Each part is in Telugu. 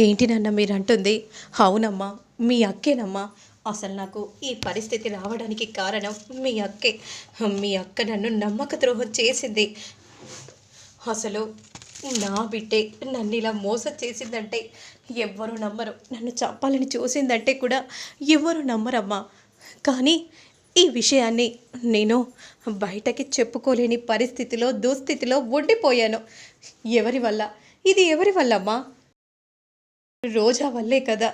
ఏంటి నాన్న మీరంటుంది? అవునమ్మా, మీ అక్కేనమ్మా. అసలు నాకు ఈ పరిస్థితి రావడానికి కారణం మీ అక్కే. మీ అక్క నన్ను నమ్మక ద్రోహం చేసింది. అసలు నా బిడ్డే నన్ను ఇలా మోసం చేసిందంటే ఎవ్వరు నమ్మరు. నన్ను చంపాలని చూసిందంటే కూడా ఎవ్వరు నమ్మరమ్మా. కానీ ఈ విషయాన్ని నేను బయటకి చెప్పుకోలేని పరిస్థితిలో, దుస్థితిలో ఉండిపోయాను. ఎవరి వల్ల? ఇది ఎవరి వల్లమ్మా? రోజా వల్లే కదా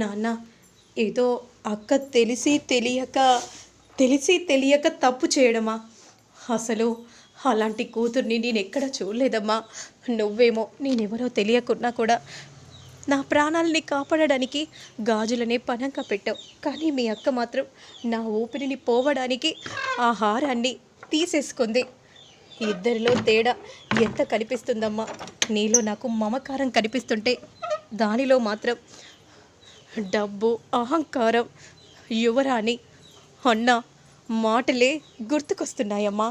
నాన్న. ఏదో అక్క తెలిసి తెలియక తప్పు చేయడమా? అసలు అలాంటి కూతుర్ని నేను ఎక్కడ చూడలేదమ్మా. నువ్వేమో నేనెవరో తెలియకున్నా కూడా నా ప్రాణాలని కాపాడడానికి గాజులనే పనంగా పెట్టావు. కానీ మీ అక్క మాత్రం నా ఊపిరిని పోవడానికి ఆ హారాన్ని తీసేసుకుంది. ఇద్దరిలో తేడా ఎంత కనిపిస్తుందమ్మా? నీలో నాకు మమకారం కనిపిస్తుంటే దానిలో మాత్రం డబ్బు, అహంకారం, యువరాణి అన్న మాటలే గుర్తుకొస్తున్నాయమ్మా.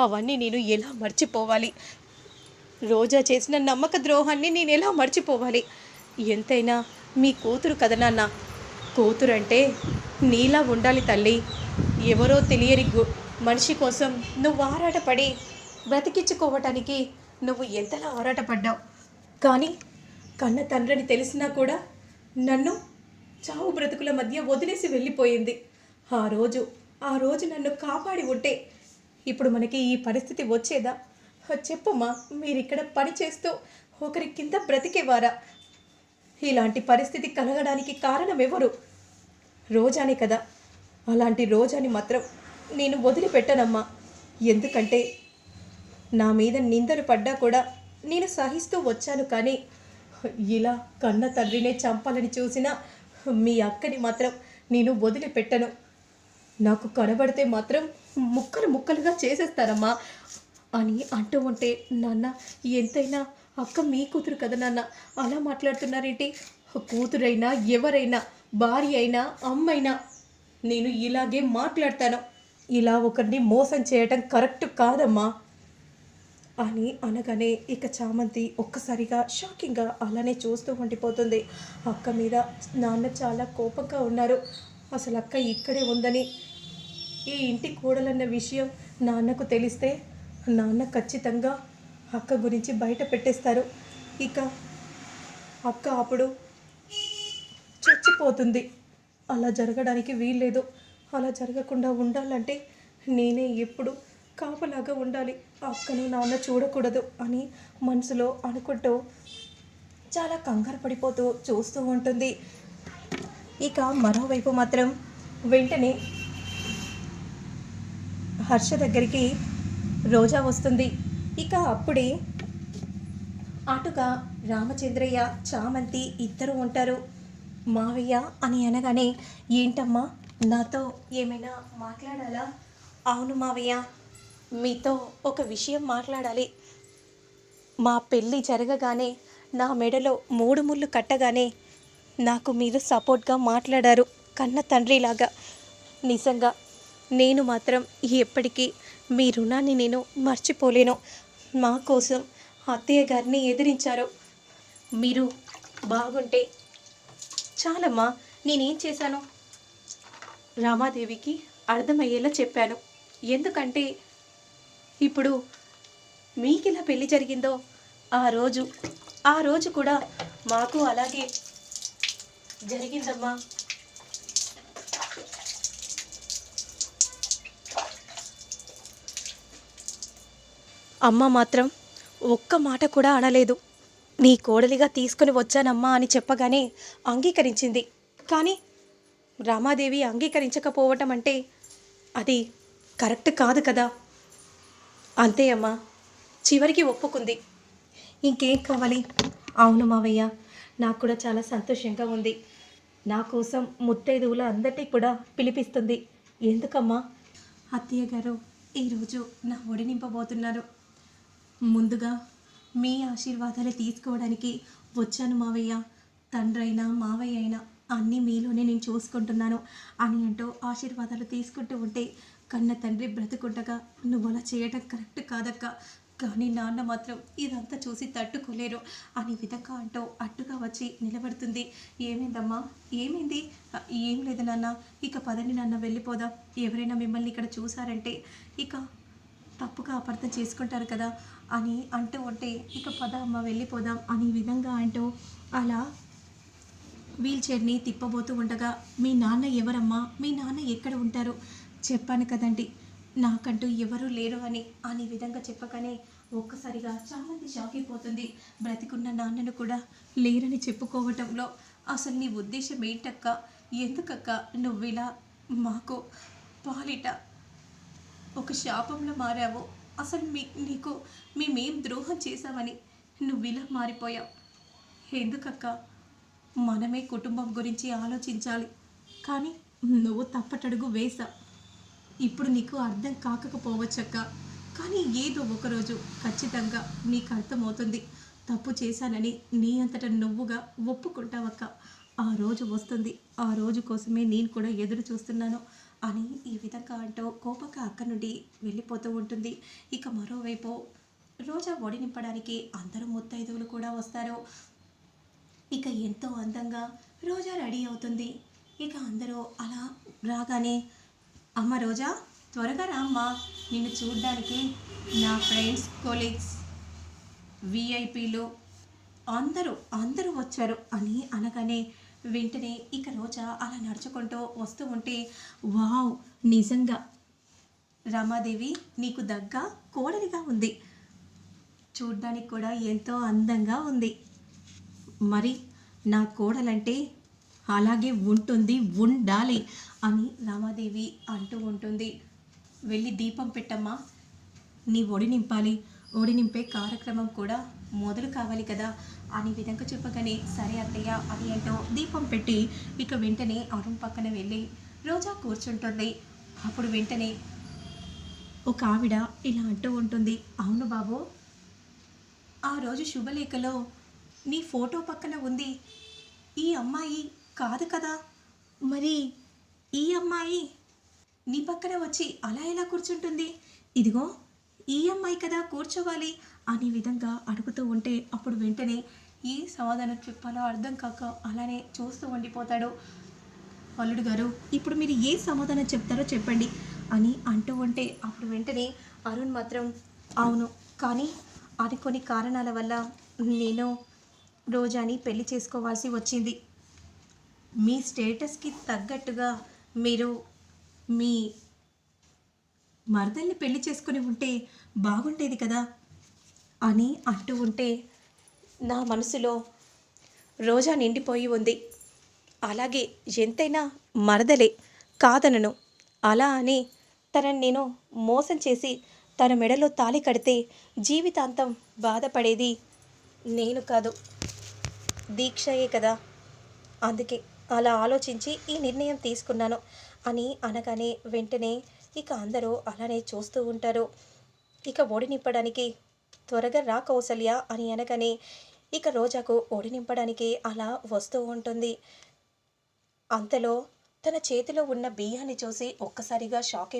అవన్నీ నేను ఎలా మర్చిపోవాలి? రోజా చేసిన నమ్మక ద్రోహాన్ని నేను ఎలా మర్చిపోవాలి? ఎంతైనా మీ కూతురు కదా నాన్న. కూతురు అంటే నీలా ఉండాలి తల్లి. ఎవరో తెలియని మనిషి కోసం నువ్వు ఆరాటపడి బ్రతికించుకోవటానికి నువ్వు ఎంతలా ఆరాటపడ్డావు. కానీ కన్న తండ్రిని తెలిసినా కూడా నన్ను చావు బ్రతుకుల మధ్య వదిలేసి వెళ్ళిపోయింది. ఆ రోజు నన్ను కాపాడి ఉంటే ఇప్పుడు మనకి ఈ పరిస్థితి వచ్చేదా? చెప్పమ్మా, మీరిక్కడ పని చేస్తూ ఒకరి కింద బ్రతికేవారా? ఇలాంటి పరిస్థితి కలగడానికి కారణం ఎవరు? రోజానే కదా. అలాంటి రోజాని మాత్రం నేను వదిలిపెట్టనమ్మా. ఎందుకంటే నా మీద నిందలు పడ్డా కూడా నేను సహిస్తూ వచ్చాను. కానీ ఇలా కన్న తండ్రినే చంపాలని చూసిన మీ అక్కని మాత్రం నేను వదిలిపెట్టను. నాకు కనబడితే మాత్రం ముక్కలు ముక్కలుగా చేసేస్తారమ్మా అని అంటూ ఉంటే, నాన్న ఎంతైనా అక్క మీ కూతురు కదా నాన్న, అలా మాట్లాడుతున్నారేంటి? కూతురైనా, ఎవరైనా, భార్య అయినా, అమ్మైనా నేను ఇలాగే మాట్లాడతాను. ఇలా ఒకరిని మోసం చేయటం కరెక్ట్ కాదమ్మా అని అనగానే ఇక చామంతి ఒక్కసారిగా షాకింగ్గా అలానే చూస్తూ ఉండిపోతుంది. అక్క మీద నాన్న చాలా కోపంగా ఉన్నారు. అసలు అక్క ఇక్కడే ఉందని, ఈ ఇంటి కోడలన్న విషయం నాన్నకు తెలిస్తే నాన్న ఖచ్చితంగా అక్క గురించి బయట పెట్టేస్తారు. ఇక అక్క అప్పుడు చచ్చిపోతుంది. అలా జరగడానికి వీల్లేదు. అలా జరగకుండా ఉండాలంటే నేనే ఎప్పుడు కాపలాగా ఉండాలి. అక్కను నాన్న చూడకూడదు అని మనసులో అనుకుంటూ చాలా కంగారు పడిపోతూ చూస్తూ ఉంటుంది. ఇక మరోవైపు మాత్రం వెంటనే హర్ష దగ్గరికి రోజా వస్తుంది. ఇక అప్పుడే అటుగా రామచంద్రయ్య, చామంతి ఇద్దరు ఉంటారు. మావయ్య అని అనగానే, ఏంటమ్మా, నాతో ఏమైనా మాట్లాడాలా? అవును మావయ్య, మీతో ఒక విషయం మాట్లాడాలి. మా పెళ్ళి జరగగానే నా మెడలో 3 ముళ్ళు కట్టగానే నాకు మీరు సపోర్ట్గా మాట్లాడారు, కన్న తండ్రిలాగా. నిజంగా నేను మాత్రం ఎప్పటికీ మీ రుణాన్ని నేను మర్చిపోలేను. మా కోసం అత్తయ్య గారిని ఎదిరించారు. మీరు బాగుంటే చాలమ్మా. నేనేం చేశాను? రామాదేవికి అర్థమయ్యేలా చెప్పాను. ఎందుకంటే ఇప్పుడు మీకిలా పెళ్లి జరిగిందో ఆ రోజు కూడా మాకు అలాగే జరిగిందమ్మా. అమ్మ మాత్రం ఒక్క మాట కూడా అనలేదు. నీ కోడలిగా తీసుకుని వచ్చానమ్మా అని చెప్పగానే అంగీకరించింది. కానీ రామాదేవి అంగీకరించకపోవటం అంటే అది కరెక్ట్ కాదు కదా. అంతే అమ్మా, చివరికి ఒప్పుకుంది. ఇంకేం కావాలి? అవును మావయ్య, నాకు కూడా చాలా సంతోషంగా ఉంది. నా కోసం ముత్తైదువులు అందరినీ కూడా పిలిపిస్తుంది. ఎందుకమ్మా? అత్తయ్య గారు ఈరోజు నా ఒడి నింపబోతున్నారు. ముందుగా మీ ఆశీర్వాదాలు తీసుకోవడానికి వచ్చాను మావయ్య. తండ్రైనా మావయ్య అయినా అన్నీ మీలోనే నేను చూసుకుంటున్నాను అని అంటూ ఆశీర్వాదాలు తీసుకుంటూ ఉంటే, కన్న తండ్రి బ్రతుకుండగా నువ్వు అలా చేయటం కరెక్ట్ కాదక్క. కానీ నాన్న మాత్రం ఇదంతా చూసి తట్టుకోలేరు అని విధంగా అంటూ అట్టుగా వచ్చి నిలబడుతుంది. ఏమైందమ్మా, ఏమైంది? ఏం లేదు నాన్న, ఇక పదండి నాన్న వెళ్ళిపోదాం. ఎవరైనా మిమ్మల్ని ఇక్కడ చూసారంటే ఇక తప్పుగా అపార్థం చేసుకుంటారు కదా అని అంటూ ఉంటే, ఇక పద అమ్మ వెళ్ళిపోదాం అని విధంగా అంటూ అలా వీల్ చైర్ని తిప్పబోతూ ఉండగా, మీ నాన్న ఎవరమ్మా, మీ నాన్న ఎక్కడ ఉంటారు? చెప్పాను కదండి, నాకంటూ ఎవరూ లేరు అని విధంగా చెప్పగానే ఒక్కసారిగా చామంతి షాక్ అయిపోతుంది. బ్రతికున్న నాన్నను కూడా లేరని చెప్పుకోవటంలో అసలు నీ ఉద్దేశం ఏంటక్క? ఎందుకక్క నువ్విలా మాకు పాలిట ఒక శాపంలో మారావు? అసలు నీకు మేమేం ద్రోహం చేశామని నువ్విలా మారిపోయావు? ఎందుకక్క? మనమే కుటుంబం గురించి ఆలోచించాలి, కానీ నువ్వు తప్పటడుగు వేశావు. ఇప్పుడు నీకు అర్థం కాకపోవచ్చక్క, కానీ ఏదో ఒకరోజు ఖచ్చితంగా నీకు అర్థమవుతుంది. తప్పు చేశానని నీ అంతటా నువ్వుగా ఒప్పుకుంటావక్క. ఆ రోజు వస్తుంది, ఆ రోజు కోసమే నేను కూడా ఎదురు చూస్తున్నాను అని ఈ విధంగా అంటూ కోపంగా అక్కడి నుండి వెళ్ళిపోతూ ఉంటుంది. ఇక మరోవైపు రోజా ఒడి నింపడానికి అందరూ ముత్తైదువులు కూడా వస్తారు. ఇక ఎంతో అందంగా రోజా రెడీ అవుతుంది. ఇక అందరూ అలా రాగానే, అమ్మ రోజా త్వరగా రా అమ్మా, నిన్ను చూడ్డానికి నా ఫ్రెండ్స్, కొలీగ్స్, విఐపీలు అందరూ వచ్చారు అని అనగానే వెంటనే ఇక రోజా అలా నడుచుకుంటూ వస్తూ ఉంటే, వావ్, నిజంగా రమాదేవి నీకు దగ్గ కోడలిగా ఉంది, చూడ్డానికి కూడా ఎంతో అందంగా ఉంది. మరి నా కోడలంటే అలాగే ఉంటుంది, ఉండాలి అని రమాదేవి అంటూ ఉంటుంది. వెళ్ళి దీపం పెట్టమ్మా, నీ ఒడి నింపాలి, ఒడి నింపే కార్యక్రమం కూడా మొదలు కావాలి కదా అని విధంగా చెప్పగానే, సరే అత్తయ్య అని అంటూ దీపం పెట్టి ఇక వెంటనే అరుణ్ పక్కన వెళ్ళి రోజా కూర్చుంటుంది. అప్పుడు వెంటనే ఒక ఆవిడ ఇలా అంటూ ఉంటుంది, అవును బాబు, ఆ రోజు శుభలేఖలో నీ ఫోటో పక్కన ఉంది ఈ అమ్మాయి కాదు కదా, మరి ఈ అమ్మాయి నీ పక్కన వచ్చి అలా ఎలా కూర్చుంటుంది? ఇదిగో ఈ అమ్మాయి కదా కూర్చోవాలి అనే విధంగా అడుగుతూ ఉంటే, అప్పుడు వెంటనే ఈ సమాధానం చెప్పాలో అర్థం కాక అలానే చూస్తూ ఉండిపోతాడు. అల్లుడు గారు, ఇప్పుడు మీరు ఏ సమాధానం చెప్తారో చెప్పండి అని అంటూ ఉంటే, అప్పుడు వెంటనే అరుణ్ మాత్రం, అవును, కానీ అది కొన్ని కారణాల వల్ల నేను రోజాని పెళ్లి చేసుకోవాల్సి వచ్చింది. మీ స్టేటస్కి తగ్గట్టుగా మీరు మీ మరదల్ని పెళ్లి చేసుకుని ఉంటే బాగుండేది కదా అని అంటూ ఉంటే, నా మనసులో రోజా నిండిపోయి ఉంది. అలాగే ఎంతైనా మరదలే, కాదనను. అలా అని తనని నేను మోసం చేసి తన మెడలో తాళి కడితే జీవితాంతం బాధపడేది నేను కాదు, దీక్షయే కదా. అందుకే అలా ఆలోచించి ఈ నిర్ణయం తీసుకున్నాను అని అనగానే వెంటనే ఇక అందరూ అలానే చూస్తూ ఉంటారు. ఇక ఒడి నింపడానికి త్వరగా రా కౌసల్య అని అనగానే ఇక రోజాకు ఒడి నింపడానికి అలా వస్తూ ఉంటుంది. అంతలో తన చేతిలో ఉన్న బియ్యాన్ని చూసి ఒక్కసారిగా షాక్